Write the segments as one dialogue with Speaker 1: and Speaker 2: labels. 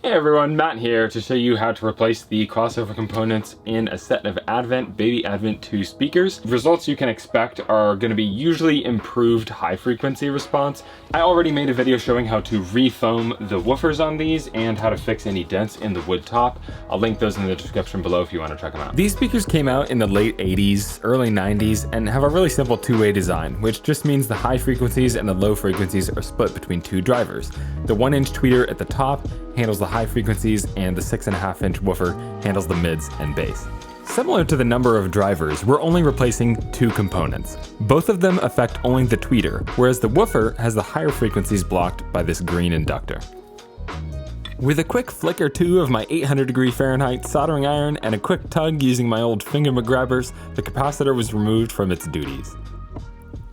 Speaker 1: Hey everyone, Matt here to show you how to replace the crossover components in a set of Baby Advent 2 speakers. The results you can expect are going to be usually improved high frequency response. I already made a video showing how to re-foam the woofers on these and how to fix any dents in the wood top. I'll link those in the description below if you want to check them out. These speakers came out in the late 80s, early 90s, and have a really simple two-way design, which just means the high frequencies and the low frequencies are split between two drivers. The 1-inch tweeter at the top handles the high frequencies, and the 6.5-inch woofer handles the mids and bass. Similar to the number of drivers, we're only replacing two components. Both of them affect only the tweeter, whereas the woofer has the higher frequencies blocked by this green inductor. With a quick flick or two of my 800° Fahrenheit soldering iron and a quick tug using my old finger mcgrabbers, the capacitor was removed from its duties.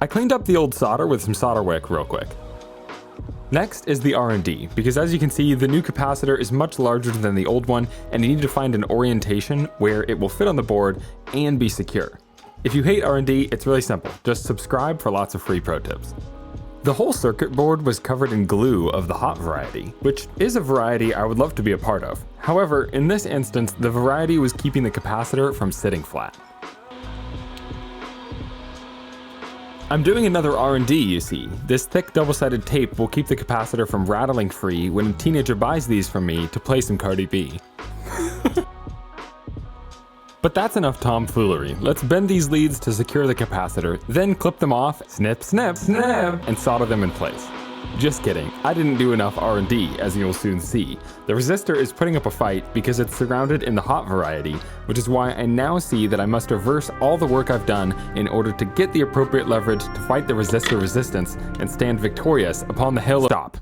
Speaker 1: I cleaned up the old solder with some solder wick real quick. Next is the R&D, because as you can see, the new capacitor is much larger than the old one, and you need to find an orientation where it will fit on the board and be secure. If you hate R&D, it's really simple. Just subscribe for lots of free pro tips. The whole circuit board was covered in glue of the hot variety, which is a variety I would love to be a part of. However, in this instance, the variety was keeping the capacitor from sitting flat. I'm doing another R&D, you see. This thick double-sided tape will keep the capacitor from rattling free when a teenager buys these from me to play some Cardi B. But that's enough tomfoolery. Let's bend these leads to secure the capacitor, then clip them off, snip, snip, snip, and solder them in place. Just kidding, I didn't do enough R&D, as you'll soon see. The resistor is putting up a fight because it's surrounded in the hot variety, which is why I now see that I must reverse all the work I've done in order to get the appropriate leverage to fight the resistor resistance and stand victorious upon the hill of— Stop.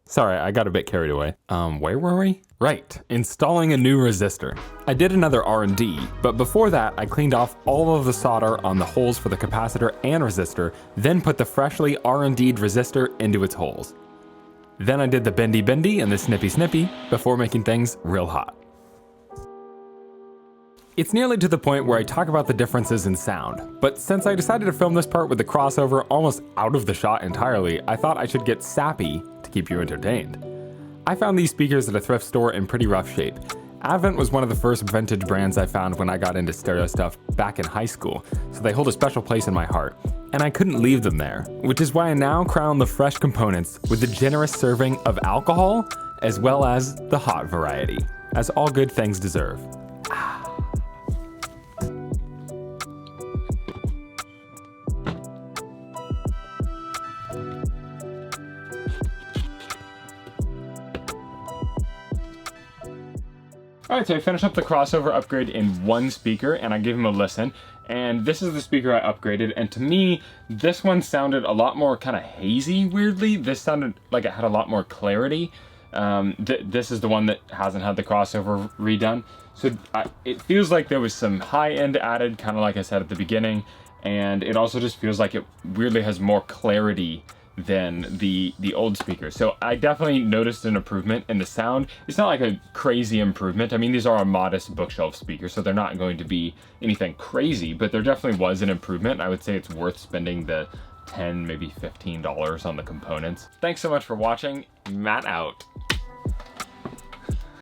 Speaker 1: Sorry, I got a bit carried away. Where were we? Right, installing a new resistor. I did another R&D, but before that I cleaned off all of the solder on the holes for the capacitor and resistor, then put the freshly R&D'd resistor into its holes. Then I did the bendy bendy and the snippy snippy before making things real hot. It's nearly to the point where I talk about the differences in sound, but since I decided to film this part with the crossover almost out of the shot entirely, I thought I should get Sappy to keep you entertained. I found these speakers at a thrift store in pretty rough shape. Advent was one of the first vintage brands I found when I got into stereo stuff back in high school, so they hold a special place in my heart. And I couldn't leave them there, which is why I now crown the fresh components with a generous serving of alcohol, as well as the hot variety, as all good things deserve. Alright, so I finished up the crossover upgrade in one speaker and I gave him a listen, and this is the speaker I upgraded, and to me this one sounded a lot more kind of hazy weirdly. This sounded like it had a lot more clarity. This is the one that hasn't had the crossover redone, so it feels like there was some high end added, kind of like I said at the beginning, and it also just feels like it weirdly has more clarity than the old speaker. So I definitely noticed an improvement in the sound. It's not like a crazy improvement. I mean, these are a modest bookshelf speaker, so they're not going to be anything crazy, but there definitely was an improvement. I would say it's worth spending the $10, maybe $15 on the components. Thanks so much for watching. Matt out.